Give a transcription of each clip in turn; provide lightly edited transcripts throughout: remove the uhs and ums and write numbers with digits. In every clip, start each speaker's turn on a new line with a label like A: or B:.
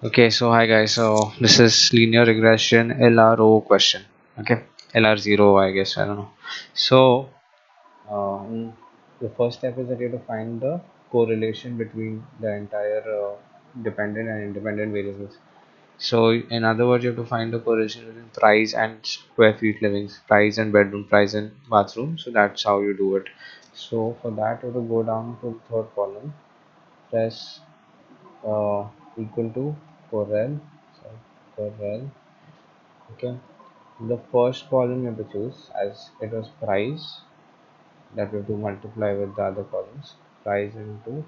A: Okay, so hi guys. So this is linear regression LRO question. Okay, LR0, I guess, I don't know. So the first step is that you have to find the correlation between the entire dependent and independent variables. So in other words, you have to find the correlation between price and square feet livings, price and bedroom, price and bathroom. So that's how you do it. So for that, you have to go down to the third column, press uh, equal to correl, sorry, correl. Okay, the first column you have to choose as it was price, that we have to multiply with the other columns, price into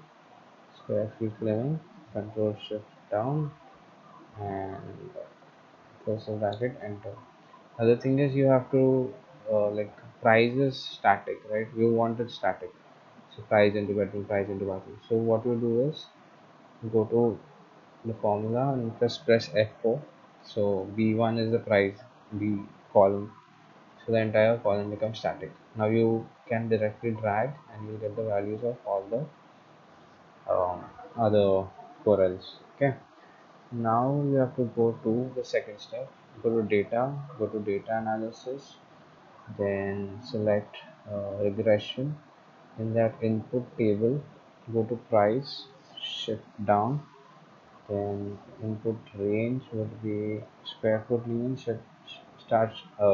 A: square feet living, control shift down, and close the bracket, enter. Other thing is you have to like price is static, right? You want it static, so price into bedroom, price into bathroom. So what you do is go to the formula and press F4. So B1 is the price, B column, so the entire column becomes static. Now you can directly drag and you get the values of all the other corals. Okay, now you have to go to the second step, go to data analysis, then select regression. In that input table, go to price, shift down, then input range would be square foot living, should start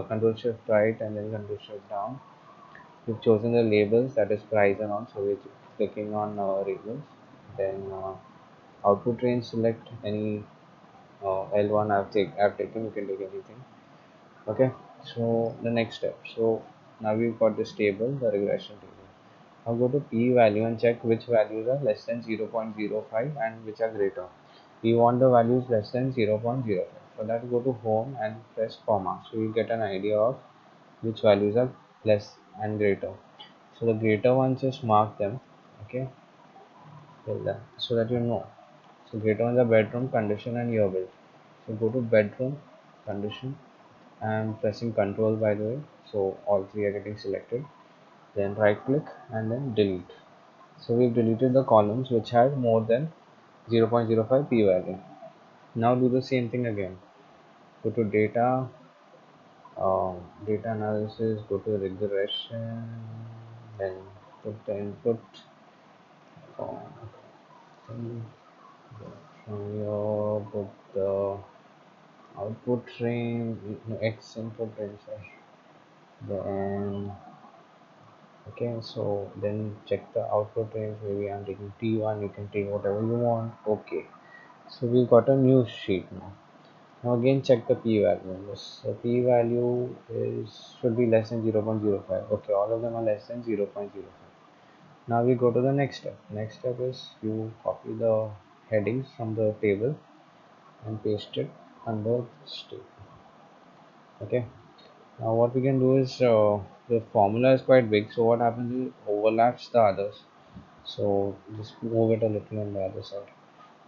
A: control shift right and then control shift down. We've chosen the labels, that is price and all, so we're clicking on labels. Then output range, select any L1 I've taken, you can take anything. Okay, so the next step. So now we've got this table, the regression table. Now go to p value and check which values are less than 0.05 and which are greater. We want the values less than 0.05. For that, go to home and press comma, so you get an idea of which values are less and greater. So the greater ones, just mark them. Okay, fill them so that you know. So greater ones are bedroom, condition and year built. So go to bedroom, condition. I'm pressing control, by the way, so all three are getting selected. Then right click and then delete. So we've deleted the columns which had more than 0.05 p value. Now do the same thing again. Go to data, data analysis, go to regression, then put the input from your, put the output range, no, X input range, sorry. Then okay, so then check the output range. Maybe I'm taking T1, you can take whatever you want. Okay, so we've got a new sheet now. Now again check the p value. Yes, the p value is should be less than 0.05. Okay, all of them are less than 0.05. Now we go to the next step. Next step is you copy the headings from the table and paste it under this table. Okay, now what we can do is the formula is quite big, so what happens is it overlaps the others. So just move it a little on the other side.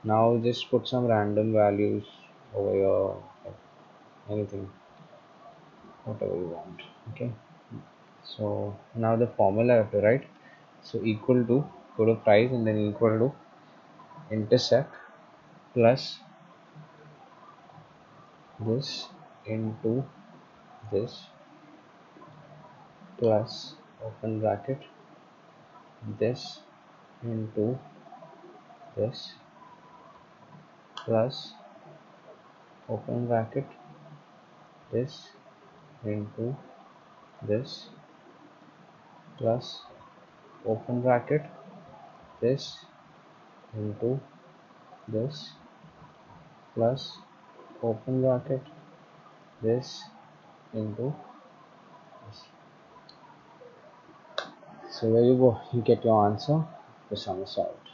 A: Now just put some random values over here, like anything, whatever you want. Okay, so now the formula I have to write. So equal to, go to price and then equal to intersect plus this into this plus open bracket this into this plus open bracket this into this plus open bracket this into this plus open bracket this into this. So there you go, you get your answer. The sum is solved.